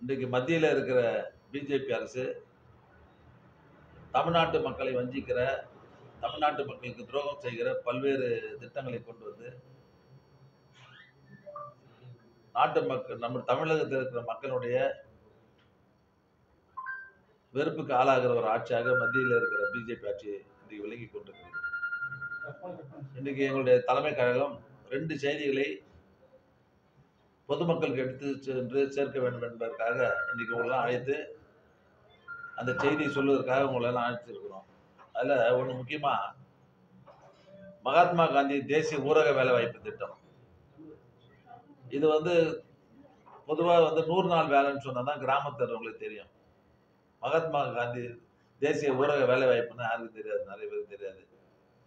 இன்றைக்கு மத்தியில இருக்கிற பிஜேபி அரசு தமிழ்நாட்டு மக்களை வஞ்சிக்கிற, தமிழ்நாட்டு மக்களுக்கு துரோகம் செய்கிற பல்வேறு திட்டங்களை கொண்டு வந்து நாட்டு மக்கள் நம்ம தமிழகத்தில் இருக்கிற மக்களுடைய வெறுப்புக்கு ஆளாகிற ஒரு ஆட்சியாக மத்தியில் இருக்கிற பிஜேபி ஆட்சி இன்றைக்கு விளங்கி கொண்டிருக்கிறது. இன்றைக்கு எங்களுடைய தலைமை கழகம் 2 செய்திகளை பொதுமக்களுக்கு எடுத்து சென்று சேர்க்க வேண்டும் என்பதற்காக இன்னைக்கு உங்களெல்லாம் அழைத்து அந்த செய்தியை சொல்வதற்காக உங்களெல்லாம் அழைத்திருக்கிறோம். அதுல ஒண்ணு முக்கியமா மகாத்மா காந்தி தேசிய ஊரக வேலைவாய்ப்பு திட்டம். இது வந்து பொதுவா வந்து 100 நாள் வேலைன்னு சொன்னாதான் கிராமத்துல இருக்கிறவங்களுக்கு தெரியும். மகாத்மா காந்தி தேசிய ஊரக வேலைவாய்ப்புன்னு யாருக்கும் தெரியாது, நிறைய பேருக்கு தெரியாது.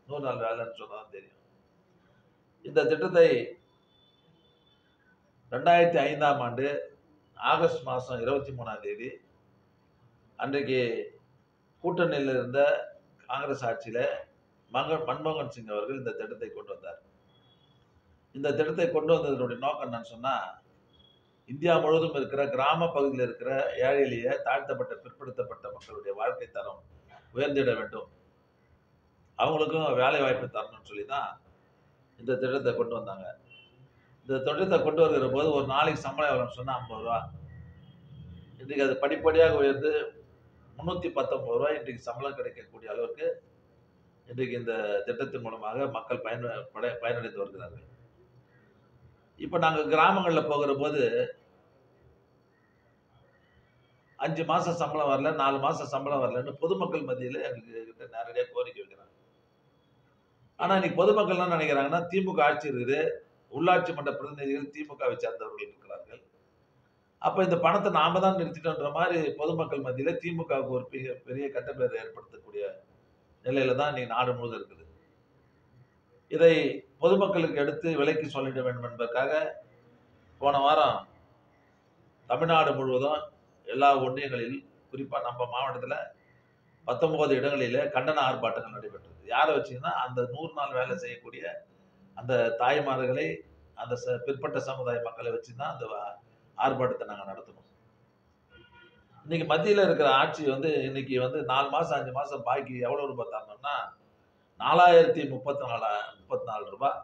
100 நாள் வேலைன்னு சொன்னாதான் தெரியும். இந்த திட்டத்தை 2005ஆம் ஆண்டு ஆகஸ்ட் மாதம் 23ஆம் தேதி அன்றைக்கு கூட்டணியில் இருந்த காங்கிரஸ் ஆட்சியில மன்மோகன் சிங் அவர்கள் இந்த திட்டத்தை கொண்டு வந்தார். இந்த திட்டத்தை கொண்டு வந்ததனுடைய நோக்கம் என்னன்னு சொன்னா, இந்தியா முழுவதும் இருக்கிற கிராம பகுதியில் இருக்கிற ஏழை எளிய தாழ்த்தப்பட்ட பிற்படுத்தப்பட்ட மக்களுடைய வாழ்க்கை தரம் உயர்ந்திட வேண்டும், அவங்களுக்கும் வேலை வாய்ப்பு தரணும்னு சொல்லி தான் இந்த திட்டத்தை கொண்டு வந்தாங்க. இந்த திட்டத்தை கொண்டு வருகிற போது ஒரு நாளைக்கு சம்பளம் எவ்வளோன்னு சொன்னா 50 ரூபா. இன்றைக்கு அது படிப்படியாக உயர்ந்து 319 ரூபாய் இன்றைக்கு சம்பளம் கிடைக்கக்கூடிய அளவுக்கு இன்றைக்கு இந்த திட்டத்தின் மூலமாக மக்கள் பயனடைந்து வருகிறார்கள். இப்ப நாங்க கிராமங்கள்ல போகிற போது 5 மாசம் சம்பளம் வரல, 4 மாசம் சம்பளம் வரலன்னு பொதுமக்கள் மத்தியில எங்ககிட்ட நேரடியா கோரிக்கை வைக்கிறாங்க. ஆனா இன்னைக்கு பொதுமக்கள் என்ன நினைக்கிறாங்கன்னா, திமுக ஆட்சி இருக்குது, உள்ளாட்சி மன்ற பிரதிநிதிகள் திமுகவை சேர்ந்தவர்கள் இருக்கிறார்கள், அப்ப இந்த பணத்தை நாம தான் நிறுத்திட்டோன்ற மாதிரி பொதுமக்கள் மத்தியில திமுகவுக்கு ஒரு பெரிய கட்டப்பேர் ஏற்படுத்தக்கூடிய நிலையில தான் இன்னைக்கு நாடு முழுவதும் இருக்குது. இதை பொதுமக்களுக்கு எடுத்து விலைக்கு சொல்லிட வேண்டும் என்பதற்காக போன வாரம் தமிழ்நாடு முழுவதும் எல்லா ஒன்றியங்களில், குறிப்பா நம்ம மாவட்டத்துல 19 இடங்களிலே கண்டன ஆர்ப்பாட்டங்கள் நடைபெற்றது. யாரை வச்சீங்கன்னா, அந்த 100 நாள் வேலை செய்யக்கூடிய அந்த தாய்மார்களை, அந்த பிற்பட்ட சமுதாய மக்களை வச்சுதான் அந்த ஆர்ப்பாட்டத்தை நாங்க நடத்தணும். இன்னைக்கு மத்தியில இருக்கிற ஆட்சி வந்து இன்னைக்கு வந்து 4 மாசம் 5 மாசம் பாக்கி எவ்வளவு ரூபாய் தரணும்னா 4034 ரூபாய்,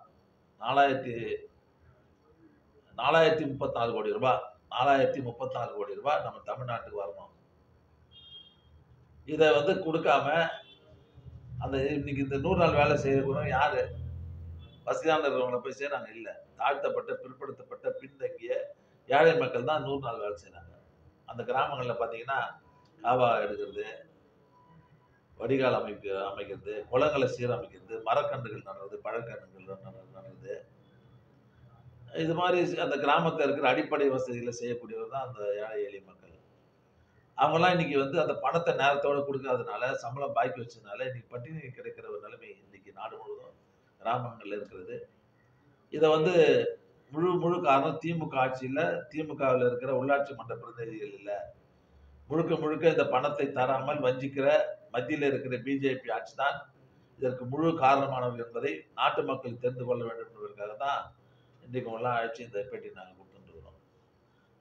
4034 கோடி ரூபாய், 4034 கோடி ரூபாய் நம்ம தமிழ்நாட்டுக்கு வரணும். இதை வந்து கொடுக்காம அந்த இன்னைக்கு இந்த 100 நாள் வேலை செய்யறவங்க யாரு? வசதியான இருக்கிறவங்களை போய் செய்யறாங்க இல்ல. தாழ்த்தப்பட்ட, பிற்படுத்தப்பட்ட, பின்தங்கிய ஏழை மக்கள் தான் 100 நாள் வேலை செய்யறாங்க. அந்த கிராமங்கள்ல பாத்தீங்கன்னா காவா எடுக்கிறது, வடிகால் அமைக்கிறது, குளங்களை சீரமைக்கிறது, மரக்கன்றுகள் நடுறது, பழக்கன்றுகள் நடுறது, இது மாதிரி அந்த கிராமத்தில் இருக்கிற அடிப்படை வசதிகளை செய்யக்கூடியவர் தான் அந்த ஏழை எளிய மக்கள். அவங்கெல்லாம் இன்னைக்கு வந்து அந்த பணத்தை நேரத்தோட கொடுக்காதனால, சம்பளம் பாக்கி வச்சதுனால இன்னைக்கு பட்டினி கிடைக்கிற ஒரு நிலைமை இன்னைக்கு நாடு முழுவதும் கிராமங்கள்ல இருக்கிறது. இதை வந்து முழு காரணம் திமுக ஆட்சியில, திமுகவில் இருக்கிற உள்ளாட்சி மன்ற பிரதிநிதிகள் இல்ல, முழுக்க இந்த பணத்தை தராமல் வஞ்சிக்கிற மத்தியில் இருக்கிற பிஜேபி ஆட்சி தான் இதற்கு முழு காரணமானவர்கள் என்பதை நாட்டு மக்கள் தெரிந்து கொள்ள வேண்டும் என்பதற்காக தான் இன்றைக்கு எல்லாம் அழைச்சி இந்த பேட்டி நாங்கள் கொடுத்துருக்கிறோம்.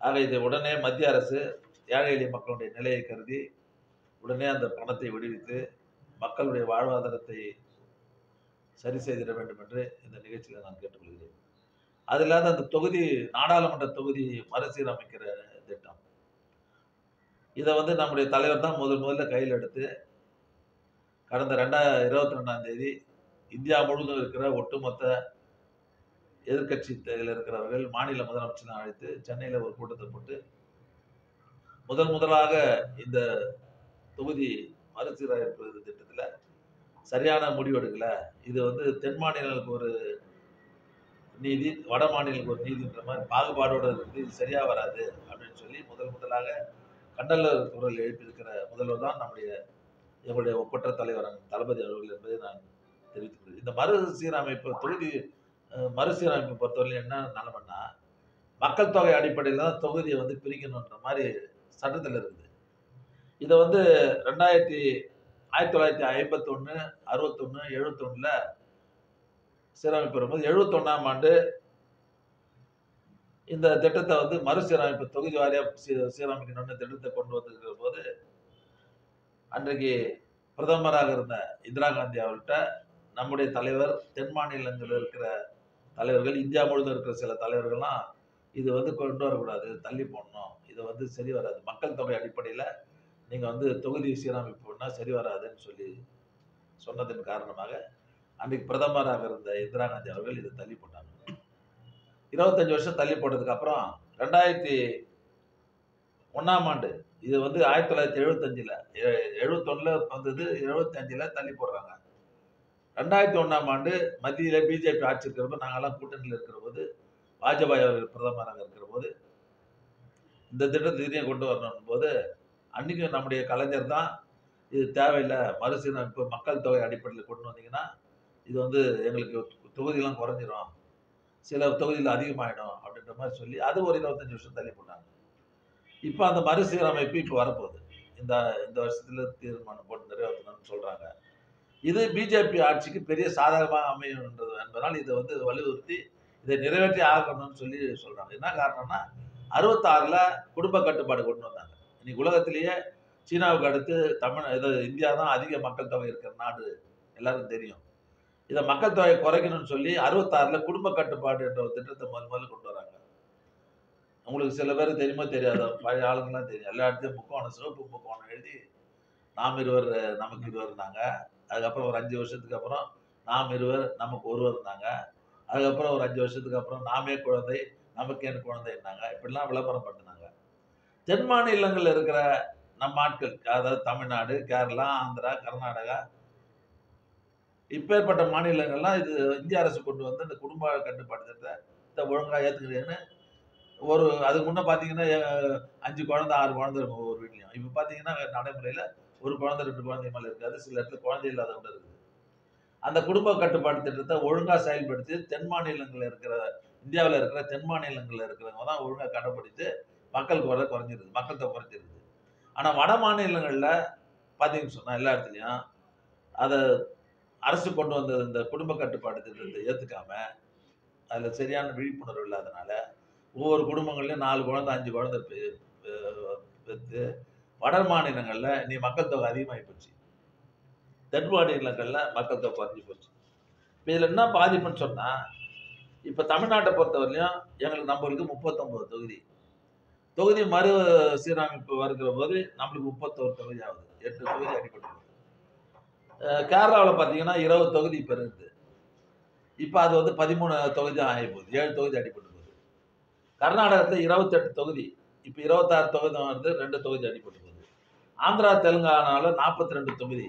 ஆக இதை உடனே மத்திய அரசு ஏழை எளிய மக்களுடைய நிலையை கருதி உடனே அந்த பணத்தை விடுவித்து மக்களுடைய வாழ்வாதாரத்தை சரி செய்திட வேண்டும் என்று இந்த நிகழ்ச்சியில் நான் கேட்டுக்கொள்கிறேன். அது இல்லாத அந்த தொகுதி, நாடாளுமன்ற தொகுதி மறுசீரமைக்கிற திட்டம், இதை வந்து நம்முடைய தலைவர் தான் முதல்ல கையில் எடுத்து கடந்த 22ஆம் தேதி இந்தியா முழுவதும் இருக்கிற ஒட்டுமொத்த எதிர்கட்சியில் இருக்கிறவர்கள் மாநில முதலமைச்சரை அழைத்து சென்னையில ஒரு கூட்டத்தை போட்டு முதலாக இந்த தொகுதி மறுசீரமைப்பு திட்டத்துல சரியான முடிவு எடுக்கல, இது வந்து தென் மாநிலங்களுக்கு ஒரு நீதி, வட மாநிலங்களுக்கு ஒரு நீதின்ற மாதிரி பாகுபாடோட இருந்து இது சரியா வராது அப்படின்னு சொல்லி முதலாக கண்டன குரல் எழுப்பியிருக்கிற முதல்வர் தான் எங்களுடைய ஒப்பற்ற தலைவர் தளபதி அவர்கள் என்பதை நான் தெரிவித்துக் இந்த தொகுதி மறுசீரமைப்பு பொறுத்தவரை என்ன நிலைமைன்னா, மக்கள் தொகை அடிப்படையில் தான் தொகுதியை வந்து பிரிக்கணுன்ற மாதிரி சட்டத்தில் இருக்குது. இதை வந்து 1951, 61, 71 சீரமைப்பு வரும்போது 71ஆம் ஆண்டு இந்த திட்டத்தை வந்து மறுசீரமைப்பு தொகுதி வாரியா சீரமைக்கணும்னு திட்டத்தை கொண்டு வந்திருக்கிற போது அன்றைக்கு பிரதமராக இருந்த இந்திரா காந்தி அவர்கிட்ட நம்முடைய தலைவர், தென் மாநிலங்களில் இருக்கிற தலைவர்கள், இந்தியா முழுவதும் இருக்கிற சில தலைவர்கள்லாம் இது வந்து கொண்டு வரக்கூடாது, தள்ளி போடணும், இது வந்து சரி வராது, மக்கள் தொகை அடிப்படையில் நீங்க வந்து தொகுதி சீரமைப்பு பண்ணா சரி வராதுன்னு சொல்லி சொன்னதன் காரணமாக அன்றைக்கு பிரதமராக இருந்த இந்திரா காந்தி அவர்கள் இதை தள்ளி போட்டாங்க. 25 வருஷம் தள்ளி போட்டதுக்கு அப்புறம் 2001ஆம் ஆண்டு, இது வந்து 1975ல 71ல வந்தது, 75ல தள்ளி போடுறாங்க. 2001ஆம் ஆண்டு மத்தியில பிஜேபி ஆட்சி இருக்கிறப்ப, நாங்கெல்லாம் கூட்டணியில் இருக்கிற போது, வாஜ்பாய் அவர்கள் பிரதமராக இருக்கிற போது இந்த திட்டத்தை திடீர்னு கொண்டு வரணும் போது, அன்னைக்கு நம்முடைய கலைஞர் தான் இது தேவையில்லை, மறுசீரமைப்பு மக்கள் தொகை அடிப்படையில் கொண்டு வந்தீங்கன்னா இது வந்து எங்களுக்கு தொகுதியெல்லாம் குறைஞ்சிரும், சில தொகுதியில் அதிகமாயிடும் அப்படின்ற மாதிரி சொல்லி அது ஒரு 25 வருஷம் தள்ளி போட்டாங்க. இப்போ அந்த மறுசீரமைப்பு இப்போ வரப்போகுது, இந்த இந்த வருஷத்துல தீர்மானம் போட்டு நிறைவேற்றணும்னு சொல்றாங்க. இது பிஜேபி ஆட்சிக்கு பெரிய சாதகமாக அமையும் என்பதனால் இதை வந்து வலியுறுத்தி இதை நிறைவேற்றி ஆகணும்னு சொல்லி சொல்றாங்க. என்ன காரணம்னா 66ல குடும்ப கட்டுப்பாடு கொண்டு வந்தாங்க. இன்னைக்கு உலகத்திலேயே சீனாவுக்கு அடுத்து இந்தியா தான் அதிக மக்கள் தொகை இருக்கிற நாடு, எல்லாரும் தெரியும். இதை மக்கள் தொகை குறைக்கணும்னு சொல்லி 66ல குடும்ப கட்டுப்பாடு என்ற ஒரு திட்டத்தை முதல்ல கொண்டு வராங்க. உங்களுக்கு சில பேர் தெரியுமோ தெரியாதோ, பழைய ஆளுங்கெல்லாம் தெரியும். எல்லா இடத்தையும் முக்கோணம், சிவப்பு முக்கோணம் எழுதி நாம் இருவர் நமக்கு இருவர்னாங்க. அதுக்கப்புறம் ஒரு 5 வருஷத்துக்கு அப்புறம் நாம் இருவர் நமக்கு ஒருவர் இருந்தாங்க. அதுக்கப்புறம் ஒரு 5 வருஷத்துக்கு அப்புறம் நாமே குழந்தை நமக்கு என் குழந்தைன்னாங்க. இப்படிலாம் விளம்பரம் பண்ணினாங்க. தென் மாநிலங்களில் இருக்கிற நம்ம ஆட்கள், அதாவது தமிழ்நாடு, கேரளா, ஆந்திரா, கர்நாடகா, இப்பேற்பட்ட மாநிலங்கள்லாம் இது இந்திய அரசு கொண்டு வந்து இந்த குடும்ப கட்டுப்பாடு திட்டத்தை ஒழுங்கா ஏத்துக்கிறேன்னு அதுக்கு முன்ன பாத்தீங்கன்னா 5 குழந்தை 6 குழந்தை இருக்கும் ஒரு வீட்லயும். இப்ப பாத்தீங்கன்னா நடைமுறையில ஒரு குழந்தை 2 குழந்தை மேல இருக்காது, சில இடத்துல குழந்தை இல்லாத கூட இருக்குது. அந்த குடும்ப கட்டுப்பாடு திட்டத்தை ஒழுங்கா செயல்படுத்தி தென் மாநிலங்களில் இருக்கிற, இந்தியாவில் இருக்கிற தென் மாநிலங்களில் இருக்கிறவங்க தான் ஒழுங்கா கடைப்பிடித்து மக்கள் குறைஞ்சிருது, மக்கள் தொகை குறைஞ்சிருது. ஆனா வட மாநிலங்கள்ல பாத்தீங்கன்னு சொன்னா எல்லா இடத்துலயும் அதை அரசு கொண்டு வந்த இந்த குடும்ப கட்டுப்பாடு திட்டத்தை ஏத்துக்காம, அதுல சரியான விழிப்புணர்வு இல்லாதனால ஒவ்வொரு குடும்பங்கள்லயும் 4 குழந்தை 5 குழந்தை பெற்று வட மாநிலங்கள்ல நீ மக்கள் தொகை அதிகமாகி போச்சு, தென் மாநிலங்கள்ல மக்கள் தொகை குறைஞ்சி போச்சு. இதுல என்ன பாதிப்புன்னு சொன்னா, இப்ப தமிழ்நாட்டை பொறுத்தவரையிலும் நம்மளுக்கு 39 தொகுதி, தொகுதி மறு சீரமைப்பு வருகிற போது நம்மளுக்கு 31 தொகுதி ஆகுது, 8 தொகுதி அடிப்படை. கேரளாவில் பார்த்தீங்கன்னா 20 தொகுதி இப்போ இருக்குது, இப்போ அது வந்து 13 தொகுதி ஆகி போகுது, 7 தொகுதி அடிப்பட்டு போகுது. கர்நாடகத்தில் 28 தொகுதி, இப்போ 26 தொகுதி வருது, 2 தொகுதி அடிப்பட்டு போகுது. ஆந்திரா தெலுங்கானாவில் 42 தொகுதி,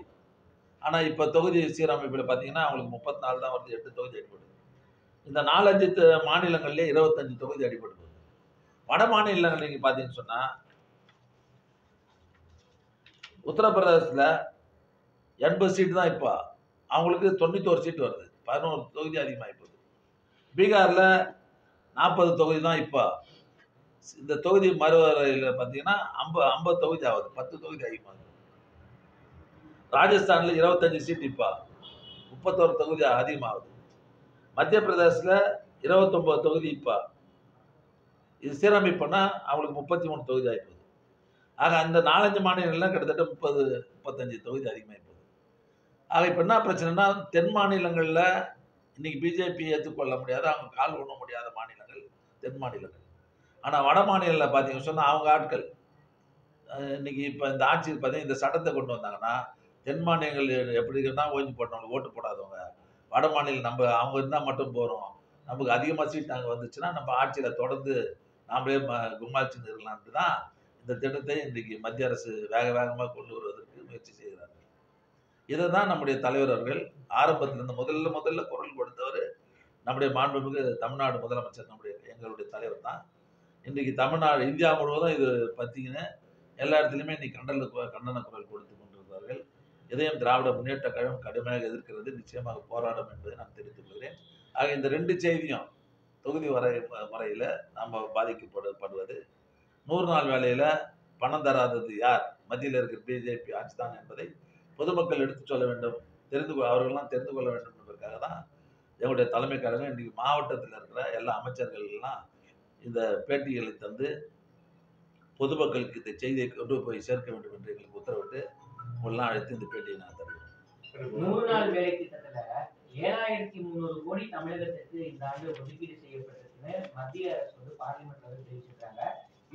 ஆனால் இப்போ தொகுதி சீரமைப்பில் பார்த்தீங்கன்னா அவங்களுக்கு 34 தான் வருது, 8 தொகுதி அடிப்பட்டு. இந்த 4-5 மாநிலங்கள்லேயே 25 தொகுதி அடிப்பட்டு போகுது. வட மாநிலங்கள் நீங்கள் பார்த்தீங்கன்னு சொன்னால், உத்தரப்பிரதேசத்தில் 80 சீட்டு தான் இப்போ, அவங்களுக்கு 91 சீட்டு வருது, 11 தொகுதி அதிகமாகி போகுது. பீகாரில் 40 தொகுதி தான் இப்போ, இந்த தொகுதி மறுவரையில் பார்த்தீங்கன்னா 50 தொகுதி ஆகுது, 10 தொகுதி அதிகமாகுது. ராஜஸ்தானில் 25 சீட் இப்போ 31 தொகுதி அதிகமாகுது. மத்திய பிரதேசத்தில் 29 தொகுதி இப்போ, இது சீரமைப்புனா அவங்களுக்கு 33 தொகுதி ஆகி போகுது. ஆக அந்த 4-5 மாநிலங்கள்லாம் கிட்டத்தட்ட 30-35 தொகுதி அதிகமாகி போகுது. ஆக இப்போ என்ன பிரச்சனைனா, தென் மாநிலங்களில் இன்னைக்கு பிஜேபி ஏற்றுக்கொள்ள முடியாத, அவங்க கால் ஊன முடியாத மாநிலங்கள் தென் மாநிலங்கள். ஆனால் வட மாநிலங்களில் பார்த்தீங்கன்னு சொன்னால் அவங்க ஆட்கள் இன்னைக்கு இப்போ இந்த ஆட்சியில் பார்த்தீங்கன்னா இந்த சட்டத்தை கொண்டு வந்தாங்கன்னா, தென் மாநிலங்கள் எப்படின்னா ஓய்வு போட்டவங்க, ஓட்டு போடாதவங்க, வட மாநிலம் நம்ம அவங்க இருந்தால் மட்டும் போகிறோம், நமக்கு அதிகமாக சீட் நாங்கள் வந்துச்சுன்னா நம்ம ஆட்சியில் தொடர்ந்து நாமளே கும்மாச்சு நிறுவலான்ட்டு தான் இந்த திட்டத்தை இன்றைக்கு மத்திய அரசு வேகமாக கொண்டு வருவதற்கு முயற்சி செய்கிறார்கள். இதை தான் நம்முடைய தலைவர் அவர்கள் ஆரம்பத்திலிருந்து முதல்ல குரல் கொடுத்தவர் நம்முடைய மாண்புமிகு தமிழ்நாடு முதலமைச்சர், எங்களுடைய தலைவர் தான். இன்றைக்கு தமிழ்நாடு, இந்தியா முழுவதும் இது பார்த்தீங்கன்னா எல்லா இடத்துலையுமே இன்னைக்கு கண்டன குரல் கொடுத்து கொண்டிருக்கிறார்கள். இதையும் திராவிட முன்னேற்ற கழகம் கடுமையாக எதிர்க்கிறது, நிச்சயமாக போராடும் என்பதை நான் தெரிவித்துக் கொள்கிறேன். ஆக இந்த 2 செய்தியும், தொகுதி முறையில் நம்ம பாதிக்கப்படுவது, 100 நாள் வேலையில் பணம் தராதது யார், மத்தியில் இருக்கிற பிஜேபி ஆட்சி தான் என்பதை பொதுமக்கள் எடுத்து சொல்ல வேண்டும், அவர்கள்லாம் தெரிந்து கொள்ள வேண்டும் என்பதற்காக தான் எங்களுடைய தலைமை கழகம் இன்றைக்கு மாவட்டத்தில் இருக்கிற எல்லா அமைச்சர்கள் எல்லாம் இந்த பேட்டிகளை தந்து பொதுமக்களுக்கு இந்த செய்தியை கொண்டு போய் சேர்க்க வேண்டும் என்று எங்களுக்கு உத்தரவிட்டு உங்களெல்லாம் அழைத்து இந்த பேட்டியை நான் தருகிறேன். 100 நாள் வேலை திட்டத்துல 7300 கோடி தமிழகத்திற்கு இந்த ஆண்டு ஒதுக்கீடு செய்யப்பட்டிருக்குன்னு மத்திய அரசு வந்து பார்லிமெண்ட்ல தெரிவிச்சிருக்காங்க.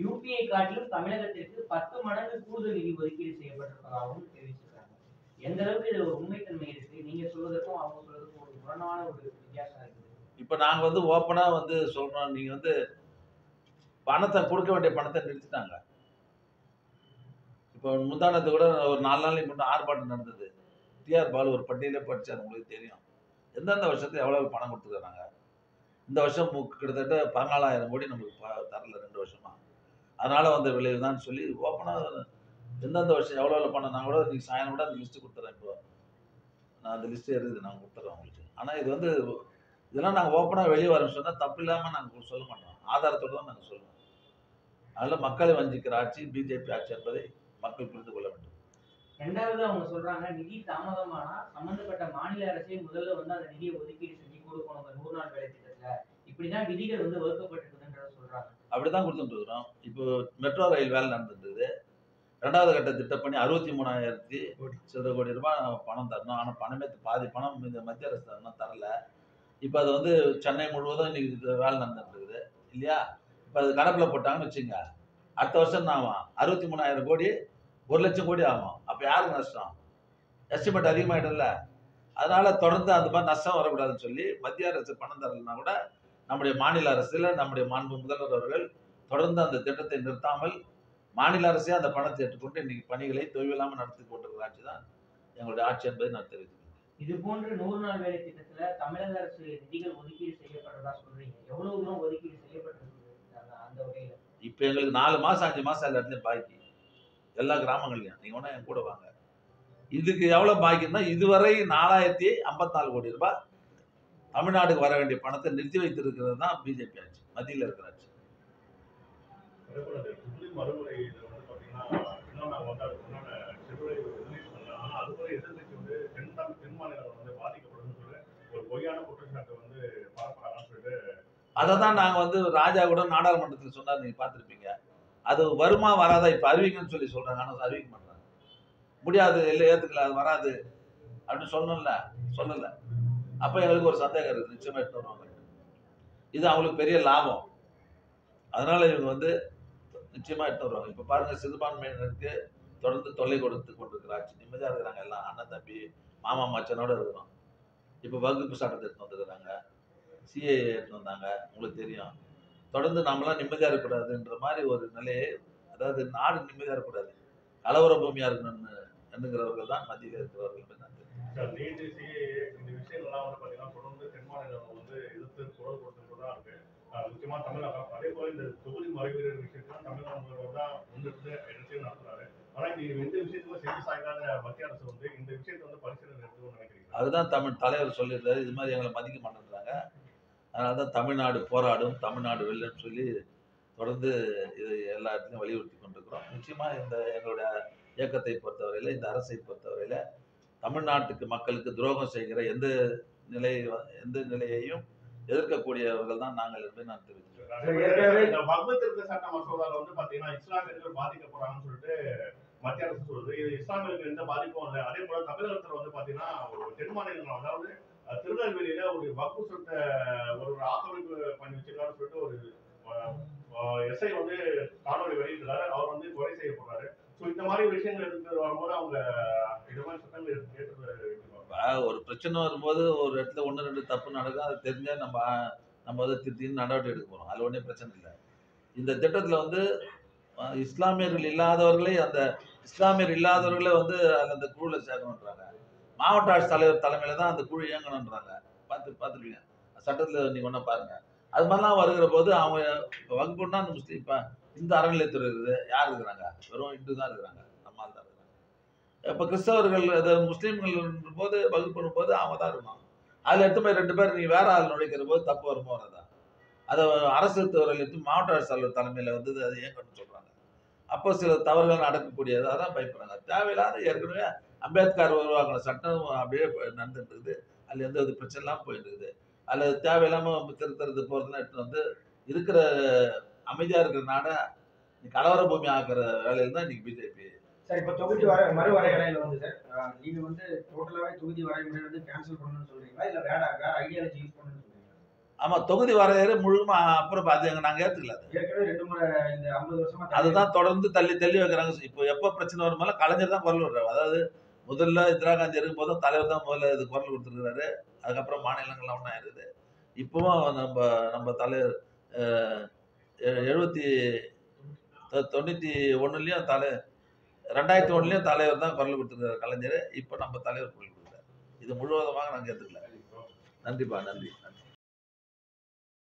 யூபிஐ காட்டிலும் தமிழகத்திற்கு 10 மடங்கு கூடுதல் நிதி ஒதுக்கீடு செய்யப்பட்டிருப்பதாகவும் தெரிவிச்சிருக்காங்க. எந்த அளவுக்கு இதுல ஒரு உண்மைத்தன்மை இருக்கு? நீங்க சொல்வதற்கும் அவங்க சொல்வதற்கும் ஒரு முரணான ஒரு வித்தியாசம் இருக்குது. இப்ப நாங்க வந்து ஓப்பனா வந்து சொல்றோம், நீங்க வந்து பணத்தை கொடுக்க வேண்டிய பணத்தை நிறுத்திட்டாங்க. இப்போ முந்தானத்தை கூட ஒரு 4 நாளைக்கு முன்னாடி ஆர்ப்பாட்டம் நடந்தது. டிஆர் பாலு ஒரு பட்டியலே படிச்சார், உங்களுக்கு தெரியும். எந்தெந்த வருஷத்துல எவ்வளவு பணம் கொடுத்துருக்காங்க. இந்த வருஷம் கிட்டத்தட்ட 14,000 கோடி நமக்கு தரல 2 வருஷமா. அதனால வந்த விளைவு தான் சொல்லி ஓப்பனா எந்தெந்த வருஷம் எவ்வளவு பணம் நான் கூட நீங்க சாயந்தரம் கூட அந்த லிஸ்ட் கொடுத்துறேன். இப்போ நான் அந்த லிஸ்ட் இருக்குது, நான் கொடுத்துறேன் உங்களுக்கு. ஆனா இது வந்து இதெல்லாம் நாங்கள் ஓப்பனா வெளியே வரோம்னு சொன்னா தப்பு இல்லாம நாங்கள் சொல்ல மாட்டோம். ஆதாரத்தோடு தான் நாங்கள் சொல்லுவோம். அதனால மக்களை வஞ்சிக்கிற ஆட்சி பிஜேபி ஆட்சி என்பதை மக்கள் புரிந்து கொள்ள வேண்டும். ரெண்டாவது அவங்க சொல்றாங்க, நிதி தாமதமானா சம்பந்தப்பட்ட மாநில அரசே முதல்ல வந்து அந்த நிதியை ஒதுக்கீடு செஞ்சு கொடுக்கணும் 100 நாள் வேலை திட்டத்துல. இப்படிதான் விதிகள் வந்து வகுக்கப்பட்டிருக்குதுன்றத சொல்றாங்க. அப்படிதான் கொடுத்துட்டு இருக்கிறோம். இப்போ மெட்ரோ ரயில் வேலை நடந்துட்டு இருக்குது. 2வது கட்ட திட்டப்பணி 63,000 சில கோடி ரூபாய் பணம் தரணும். ஆனால் பணமே பாதி பணம் இந்த மத்திய அரசு தரணும், தரல. இப்போ அது வந்து சென்னை முழுவதும் இன்னைக்கு வேலை நடந்துட்டு இருக்குது இல்லையா? இப்போ அது கடப்பில் போட்டாங்கன்னு வச்சுங்க, அடுத்த வருஷம் தான் ஆகும் 63,000 கோடி 1 லட்சம் கோடி ஆகும். அப்போ யாருக்கு நஷ்டம்? எஸ்டிமேட் அதிகமாகிடும்ல. அதனால தொடர்ந்து அந்த மாதிரி நஷ்டம் வரக்கூடாதுன்னு சொல்லி மத்திய அரசு பணம் தரலைன்னா கூட நம்முடைய மாநில அரசுல நம்முடைய மாண்பு முதல்வர் அவர்கள் தொடர்ந்து அந்த திட்டத்தை நிறுத்தாமல் மாநில அரசே அந்த பணத்தை ஏற்றுக்கொண்டு இன்னைக்கு பணிகளை தொய்வில்லாமல் நடத்தி கொண்டிருக்கிற ஆட்சி தான் எங்களுடைய ஆட்சி என்பதை நான் தெரிவித்துக்கிறேன். இது போன்ற 100 நாள் வேலை திட்டத்துல தமிழக அரசு நிதிகள் ஒதுக்கீடு செய்யப்படுறதா சொல்றீங்க. எவ்வளவு தூரம் ஒதுக்கீடு செய்யப்பட்டிருக்கு அந்த வகையில? இப்ப எங்களுக்கு 4 மாசம் 5 மாசம் எல்லா இடத்துலயும் பாக்கி, எல்லா கிராமங்கள்லயும். நீங்க வேணா என் கூட வாங்க. இதுக்கு எவ்வளவு பாக்கின்னா இதுவரை 4,054 கோடி ரூபாய் தமிழ்நாடுக்கு வர வேண்டிய பணத்தை நிறுத்தி வைத்திருக்கிறது தான் பிஜேபி ஆட்சி, மத்தியில் இருக்கிற ஆட்சி. அதான் நாங்க வந்து ராஜா கூட நாடாளுமன்றத்தில் சொன்னார், நீங்க பார்த்திருப்பீங்க. அது வருமா வராதா இப்ப அறிவிங்கன்னு சொல்லி சொல்றாங்க. ஆனா அறிவிக்க மாட்டாங்க. முடியாது, இல்லை ஏத்துக்கல, அது வராது அப்படின்னு சொல்லல. அப்ப எங்களுக்கு ஒரு சந்தேகம் இருக்கு, நிச்சயமா எடுத்து வருவாங்க. இது அவங்களுக்கு பெரிய லாபம். அதனால இவங்க வந்து நிச்சயமா எடுத்து வருவாங்க. இப்ப பாருங்க, சிறுபான்மையினருக்கு தொடர்ந்து தொல்லை கொடுத்து கொண்டிருக்கிற ஆட்சி. நிம்மதியா இருக்கிறாங்க, எல்லாம் அண்ணன் தம்பி மாமா மச்சனோட இருக்கிறோம். இப்ப வகுப்பு சட்டத்தை எடுத்து வந்துருக்காங்க, சிஏ எடுத்து வந்தாங்க, உங்களுக்கு தெரியும். தொடர்ந்து நாமெல்லாம் நிம்மதியா இருக்கக்கூடாதுன்ற மாதிரி ஒரு நிலையை, அதாவது நாடு நிம்மதியா இருக்கக்கூடாது, கலவர பூமியா இருக்கணும்னு எண்ணுகிறவர்கள் தான் மத்தியில் இருக்கிறவர்கள். இந்த விஷயங்கள்லாம் வந்து பாத்தீங்கன்னா தொடர்ந்து தென் மாநிலம் வந்து எதிர்த்து குரல் கொடுத்துதான் இருக்கு. முக்கியமா தமிழகம். அதே போல இந்த தொகுதி மறைவீரர் விஷயத்தான் தமிழக முதல்வர் தான் முன்னிருந்து எடுத்து நடத்துறாரு. ஆனா இந்த விஷயத்துல செஞ்சு சாய்க்காத மத்திய அரசு வந்து இந்த விஷயத்தை வந்து பரிசீலனை எடுத்துக்கணும்னு நினைக்கிறீங்க? அதுதான் தமிழ் தலைவர் சொல்லியிருந்தாரு, இது மாதிரி எங்களை மதிக்க மாட்டேங்கிறாங்க, அதனாலதான் தமிழ்நாடு போராடும், தமிழ்நாடு வெல்லுன்னு சொல்லி தொடர்ந்து இது எல்லா இடத்துலையும் வலியுறுத்தி கொண்டிருக்கிறோம். நிச்சயமா இந்த எங்களுடைய இயக்கத்தை பொறுத்தவரையில, இந்த அரசை பொறுத்தவரையில தமிழ்நாட்டுக்கு மக்களுக்கு துரோகம் செய்கிற எந்த நிலையையும் எதிர்க்கக்கூடியவர்கள் தான் நாங்கள் என்று நான் தெரிவிக்கிறேன். இந்த வக்ஃபு திருத்த சட்ட மசோதால வந்து பாத்தீங்கன்னா இஸ்லாமியர்கள் பாதிக்கப்படுறாங்கன்னு சொல்லிட்டு மத்திய அரசு சொல்லுது. இது இஸ்லாமியர்களுக்கு எந்த பாதிப்பும் இல்லை. அதே போல தமிழகத்துல வந்து பாத்தீங்கன்னா தென் மாநிலங்கள், அதாவது திருநெல்வேலியில ஒரு வக்ஃபு சொத்தை ஒரு ஆக்கிரமிப்பு பண்ணி வச்சிருக்காருன்னு சொல்லிட்டு ஒரு எஸ்ஐ வந்து காணொலி வெளியிட்டாரு. அவர் வந்து கொலை செய்யப்படுறாரு. இந்த மாதிரி விஷயங்கள் எடுத்து வரும்போது அவங்க இது மாதிரி சட்டங்கள் ஒரு பிரச்சனை வரும்போது ஒரு இடத்துல 1-2 தப்பு நடக்கும், அது தெரிஞ்சா நம்ம வந்து திருத்தின்னு நடவடிக்கை எடுக்க போறோம். அது ஒன்றும் பிரச்சனை இல்லை. இந்த திட்டத்துல வந்து இஸ்லாமியர்கள் இல்லாதவர்களே வந்து அந்த குழுவில் சேர்க்கணுன்றாங்க. மாவட்ட ஆட்சித்தலைவர் தலைமையில தான் அந்த குழு இயங்கணுன்றாங்க. பார்த்துருப்பீங்க சட்டத்தில், நீங்க ஒன்றா பாருங்க. அது மாதிரிலாம் வருகிற போது அவங்க வகுப்புன்னா அந்த முஸ்லீம், இப்போ இந்து அறநிலையத்துறை இருக்குது, யார் இருக்கிறாங்க? வெறும் இந்து தான் இருக்கிறாங்க, நம்மால் தான் இருக்கிறாங்க. இப்போ கிறிஸ்தவர்கள் முஸ்லீம்கள் போது வகுப்பு போது அவங்க தான் இருக்கணும். அதில் எடுத்து போய் 2 பேர் நீ வேற ஆள் நுழைக்கிற போது தப்பு வருமோ வரதா? அதை அரசு துறையில் எடுத்து மாவட்ட ஆட்சித்தலைவர் தலைமையில் வந்து அதை இயங்கணும்னு சொல்றாங்க. அப்போ சில தவறுகள் நடக்கக்கூடியதாக தான் பயப்படுறாங்க. தேவையில்லாத ஏற்கனவே அம்பேத்கர் உருவாக்கின சட்டம் அப்படியே நடந்துட்டு இருக்குது. அதில் எந்த ஒரு பிரச்சனை இல்லாமல் போயிட்டு இருக்குது. அதில் தேவையில்லாமல் திருத்தறது போகிறதுலாம் எடுத்து வந்து இருக்கிற அமைதியா இருக்கிற நாடை கலவர பூமி ஆக்குற வேலையில் தான் இன்னைக்கு பிஜேபி. சார் இப்போ தொகுதி மறுவரையறையில வந்து சார் நீங்க வந்து டோட்டலாவே தொகுதி வரைமுறை வந்து கேன்சல் பண்ணணும்னு சொல்றீங்களா இல்ல வேற ஐடியாலஜி யூஸ் பண்ணணும்னு சொல்றீங்களா? ஆமா, தொகுதி வரையறை முழுமா அப்புறம் அது நாங்க ஏத்துக்கல. ஏற்கனவே 2 முறை இந்த 50 வருஷமா அதுதான் தொடர்ந்து தள்ளி வைக்கிறாங்க. இப்போ எப்போ பிரச்சனை வரும்போது கலைஞர் தான் குரல் விடுறாரு. அதாவது முதல்ல இந்திரா காந்தி இருக்கும் போதும் தலைவர் தான் முதல்ல இது குரல் கொடுத்துருக்காரு. அதுக்கப்புறம் மாநிலங்கள்லாம் ஒன்றா இருக்குது. இப்பவும் நம்ம தலைவர் 91லயும் 2001லயும் தலைவர் தான் குரல் கொடுத்துருக்காரு கலைஞர். இப்போ நம்ம தலைவர் குரல் கொடுக்குறாரு. இது முழுவதுமாக நாங்கள் ஏற்றுக்கல. நன்றிப்பா, நன்றி.